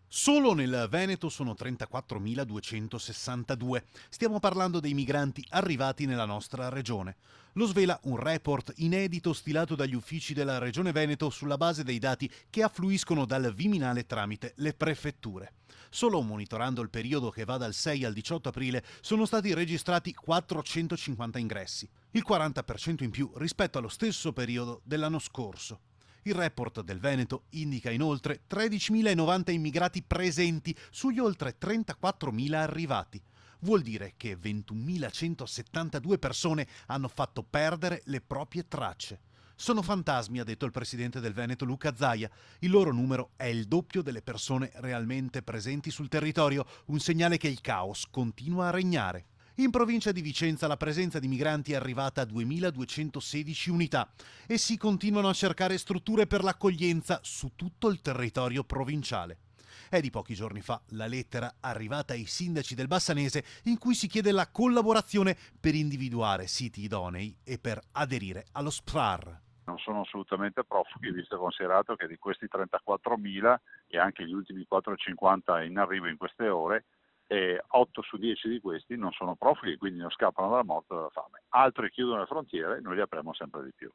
Solo nel Veneto sono 34.262. Stiamo parlando dei migranti arrivati nella nostra regione. Lo svela un report inedito stilato dagli uffici della Regione Veneto sulla base dei dati che affluiscono dal Viminale tramite le prefetture. Solo monitorando il periodo che va dal 6 al 18 aprile sono stati registrati 450 ingressi, il 40% in più rispetto allo stesso periodo dell'anno scorso. Il report del Veneto indica inoltre 13.090 immigrati presenti sugli oltre 34.000 arrivati. Vuol dire che 21.172 persone hanno fatto perdere le proprie tracce. Sono fantasmi, ha detto il presidente del Veneto Luca Zaia. Il loro numero è il doppio delle persone realmente presenti sul territorio, un segnale che il caos continua a regnare. In provincia di Vicenza la presenza di migranti è arrivata a 2.216 unità e si continuano a cercare strutture per l'accoglienza su tutto il territorio provinciale. È di pochi giorni fa la lettera arrivata ai sindaci del Bassanese in cui si chiede la collaborazione per individuare siti idonei e per aderire allo SPRAR. Non sono assolutamente profughi, visto e considerato che di questi 34.000 e anche gli ultimi 450 in arrivo in queste ore, 8 su 10 di questi non sono profughi, quindi non scappano dalla morte o dalla fame. Altri chiudono le frontiere, noi li apriamo sempre di più.